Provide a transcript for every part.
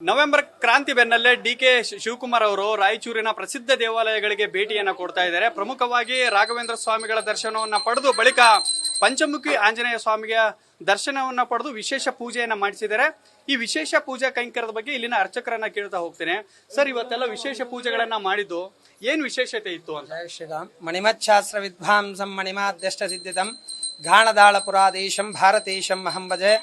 November ಕ್ರಾಂತಿ ಬೆನ್ನಲ್ಲೇ ಡಿ.ಕೆ. ಶಿವಕುಮಾರ್ ಅವರು ರಾಯಚೂರಿನ ಪ್ರಸಿದ್ಧ ದೇವಾಲಯಗಳಿಗೆ ಭೇಟಿಯನ್ನ ಕೊಡ್ತಾ ಇದ್ದಾರೆ. ಪ್ರಮುಖವಾಗಿ ರಾಘವೇಂದ್ರ ಸ್ವಾಮಿಗಳ ದರ್ಶನವನ್ನ ಪಡೆದು ಬಳಿಕ ಪಂಚಮುಖಿ ಆಂಜನೇಯ ಸ್ವಾಮಿಯ ದರ್ಶನವನ್ನ ಪಡೆದು ವಿಶೇಷ ಪೂಜೆಯನ್ನ ಮಾಡಿಸಿದ್ದಾರೆ. ಈ ವಿಶೇಷ ಪೂಜಾ ಕೈಂಕರ್ಯದ ಬಗ್ಗೆ ಇಲ್ಲಿನ ಅರ್ಚಕರನ್ನ ಕೇಳ್ತಾ ಹೋಗ್ತೇನೆ. ಸರ್, ಇವತ್ತೆಲ್ಲ ವಿಶೇಷ ಪೂಜೆಗಳನ್ನ ಮಾಡಿದ್ದು ಏನ್ ವಿಶೇಷತೆ ಇತ್ತು ಅಂತ? ಜಯ ಶ್ರೀರಾಮ್. ಮಣಿಮಚ್ಛಾಸ್ತ್ರ ವಿದ್ವಾಂಸಂ ಮಣಿಮಾದ್ಯಷ್ಟ ಸಿದ್ಧಿತಂ ಘಾಣದಾಳ ಪುರಾದೇಶಂ ಭಾರತೇಶಂ ಅಹಂ ಭಜೆ.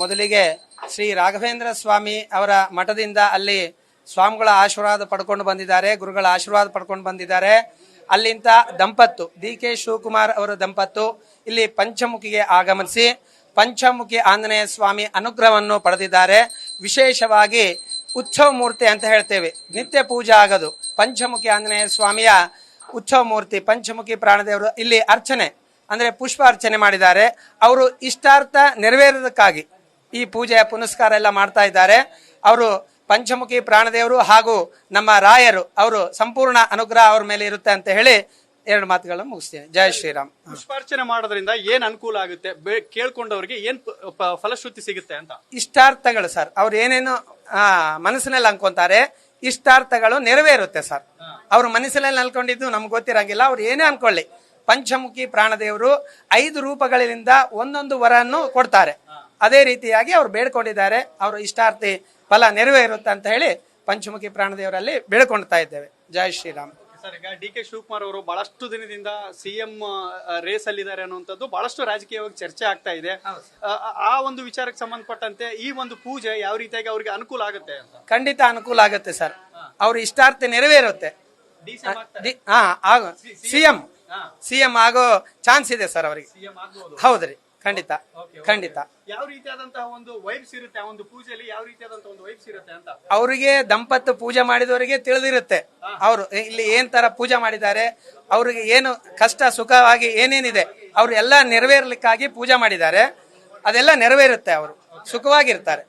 ಮೊದಲಿಗೆ ಶ್ರೀ ರಾಘವೇಂದ್ರ ಸ್ವಾಮಿ ಅವರ ಮಠದಿಂದ ಅಲ್ಲಿ ಸ್ವಾಮಿಗಳ ಆಶೀರ್ವಾದ ಪಡ್ಕೊಂಡು ಬಂದಿದ್ದಾರೆ, ಗುರುಗಳ ಆಶೀರ್ವಾದ ಪಡ್ಕೊಂಡು ಬಂದಿದ್ದಾರೆ. ಅಲ್ಲಿಂದ ದಂಪತ್ತು ಡಿ.ಕೆ. ಶಿವಕುಮಾರ್ ಅವರ ದಂಪತ್ತು ಇಲ್ಲಿ ಪಂಚಮುಖಿಗೆ ಆಗಮಿಸಿ ಪಂಚಮುಖಿ ಆಂಜನೇಯ ಸ್ವಾಮಿ ಅನುಗ್ರಹವನ್ನು ಪಡೆದಿದ್ದಾರೆ. ವಿಶೇಷವಾಗಿ ಉತ್ಸವ ಮೂರ್ತಿ ಅಂತ ಹೇಳ್ತೇವೆ, ನಿತ್ಯ ಪೂಜೆ ಆಗೋದು ಪಂಚಮುಖಿ ಆಂಜನೇಯ ಸ್ವಾಮಿಯ ಉತ್ಸವ ಮೂರ್ತಿ. ಪಂಚಮುಖಿ ಪ್ರಾಣದೇವರು ಇಲ್ಲಿ ಅರ್ಚನೆ ಅಂದ್ರೆ ಪುಷ್ಪ ಅರ್ಚನೆ ಮಾಡಿದ್ದಾರೆ. ಅವರು ಇಷ್ಟಾರ್ಥ ನೆರವೇರೋದಕ್ಕಾಗಿ ಈ ಪೂಜೆಯ ಪುನಸ್ಕಾರ ಎಲ್ಲ ಮಾಡ್ತಾ ಇದ್ದಾರೆ. ಅವರು ಪಂಚಮುಖಿ ಪ್ರಾಣದೇವರು ಹಾಗೂ ನಮ್ಮ ರಾಯರು ಅವರು ಸಂಪೂರ್ಣ ಅನುಗ್ರಹ ಅವ್ರ ಮೇಲೆ ಇರುತ್ತೆ ಅಂತ ಹೇಳಿ ಎರಡು ಮಾತುಗಳನ್ನು ಮುಗಿಸ್ತೇನೆ. ಜಯ ಶ್ರೀರಾಮ್. ಪುಷ್ಪಾರ್ಚನೆ ಮಾಡೋದ್ರಿಂದ ಏನ್ ಅನುಕೂಲ ಆಗುತ್ತೆ, ಕೇಳ್ಕೊಂಡವ್ರಿಗೆ ಏನ್ ಫಲಶ್ರುತಿ ಸಿಗುತ್ತೆ ಅಂತ? ಇಷ್ಟಾರ್ಥಗಳು ಸರ್, ಅವ್ರು ಏನೇನು ಮನಸ್ಸಿನಲ್ಲಿ ಅನ್ಕೊಂತಾರೆ ಇಷ್ಟಾರ್ಥಗಳು ನೆರವೇರುತ್ತೆ ಸರ್. ಅವ್ರ ಮನಸ್ಸಿನಲ್ಲಿ ಅನ್ಕೊಂಡಿದ್ದು ನಮ್ಗೆ ಗೊತ್ತಿರಂಗಿಲ್ಲ. ಅವ್ರು ಏನೇ ಅನ್ಕೊಳ್ಳಿ, ಪಂಚಮುಖಿ ಪ್ರಾಣದೇವರು 5 ರೂಪಗಳಿಂದ ಒಂದೊಂದು ವರನ್ನು ಕೊಡ್ತಾರೆ. ಅದೇ ರೀತಿಯಾಗಿ ಅವ್ರು ಬೇಡ್ಕೊಂಡಿದ್ದಾರೆ. ಅವರು ಇಷ್ಟಾರ್ಥಿ ಫಲ ನೆರವೇರುತ್ತೆ ಅಂತ ಹೇಳಿ ಪಂಚಮುಖಿ ಪ್ರಾಣದೇವರಲ್ಲಿ ಬೇಡ್ಕೊಳ್ತಾ ಇದ್ದೇವೆ. ಜಯ ಶ್ರೀರಾಮ್. ಸರ್, ಈಗ ಡಿ.ಕೆ. ಶಿವಕುಮಾರ್ ಅವರು ಬಹಳಷ್ಟು ದಿನದಿಂದ ಸಿಎಂ ರೇಸ್ ಅಲ್ಲಿದ್ದಾರೆ ಅನ್ನುವಂಥದ್ದು ಬಹಳಷ್ಟು ರಾಜಕೀಯವಾಗಿ ಚರ್ಚೆ ಆಗ್ತಾ ಇದೆ. ಆ ಒಂದು ವಿಚಾರಕ್ಕೆ ಸಂಬಂಧಪಟ್ಟಂತೆ ಈ ಒಂದು ಪೂಜೆ ಯಾವ ರೀತಿಯಾಗಿ ಅವರಿಗೆ ಅನುಕೂಲ ಆಗುತ್ತೆ ಅಂತ? ಖಂಡಿತ ಅನುಕೂಲ ಆಗುತ್ತೆ ಸರ್. ಅವ್ರ ಇಷ್ಟಾರ್ಥಿ ನೆರವೇರುತ್ತೆ. ಸಿಎಂ ಆಗೋ ಚಾನ್ಸ್ ಇದೆ ಸರ್ ಅವರಿಗೆ. ಹೌದ್ರಿ, ಖಂಡಿತ ಖಂಡಿತ. ಯಾವ ರೀತಿಯಾದಂತಹ ಒಂದು ವೈಬ್ಸ್ ಇರುತ್ತೆ ಆ ಒಂದು ಪೂಜೆಯಲ್ಲಿ? ಯಾವ ರೀತಿಯಾದಂತಹ ಒಂದು ವೈಬ್ಸ್ ಇರುತ್ತೆ ಅಂತ ಅವರಿಗೆ ದಂಪತ್ತು ಪೂಜೆ ಮಾಡಿದವರಿಗೆ ತಿಳಿದಿರುತ್ತೆ. ಅವರು ಇಲ್ಲಿ ಏನ್ ತರ ಪೂಜೆ ಮಾಡಿದ್ದಾರೆ, ಅವ್ರಿಗೆ ಏನು ಕಷ್ಟ ಸುಖವಾಗಿ ಏನೇನಿದೆ ಅವ್ರು ಎಲ್ಲ ನೆರವೇರ್ಲಿಕ್ಕಾಗಿ ಪೂಜೆ ಮಾಡಿದ್ದಾರೆ. ಅದೆಲ್ಲ ನೆರವೇರುತ್ತೆ, ಅವರು ಸುಖವಾಗಿರ್ತಾರೆ.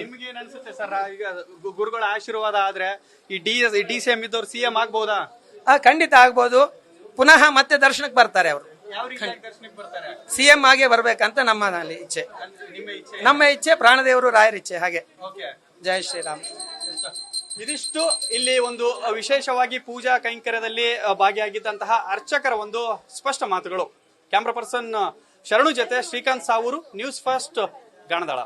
ನಿಮ್ಗೆ ಏನ್ ಅನ್ಸುತ್ತೆ ಸರ್, ಈಗ ಗುರುಗಳ ಆಶೀರ್ವಾದ ಆದ್ರೆ ಈ ಡಿ.ಸಿ.ಎಂ ಇದ್ದವ್ರು ಸಿಎಂ ಆಗ್ಬಹುದಾ? ಖಂಡಿತ ಆಗ್ಬೋದು. ಪುನಃ ಮತ್ತೆ ದರ್ಶನಕ್ಕೆ ಬರ್ತಾರೆ ಅವರು. ಸಿಎಂ ಆಗಿ ಬರ್ಬೇಕಂತ ನಮ್ಮಲ್ಲಿ ಇಚ್ಛೆ, ನಮ್ಮ ಇಚ್ಛೆ, ಪ್ರಾಣದೇವರು ರಾಯರ ಇಚ್ಛೆ. ಹಾಗೆ. ಜಯ ಶ್ರೀರಾಮ್. ಇದಿಷ್ಟು ಇಲ್ಲಿ ಒಂದು ವಿಶೇಷವಾಗಿ ಪೂಜಾ ಕೈಂಕರ್ಯದಲ್ಲಿ ಭಾಗಿಯಾಗಿದ್ದಂತಹ ಅರ್ಚಕರ ಒಂದು ಸ್ಪಷ್ಟ ಮಾತುಗಳು. ಕ್ಯಾಮ್ರಾ ಪರ್ಸನ್ ಶರಣು ಜೊತೆ ಶ್ರೀಕಾಂತ್ ಸಾವೂರು, ನ್ಯೂಸ್ ಫಸ್ಟ್, ಗಾಣದಾಳ.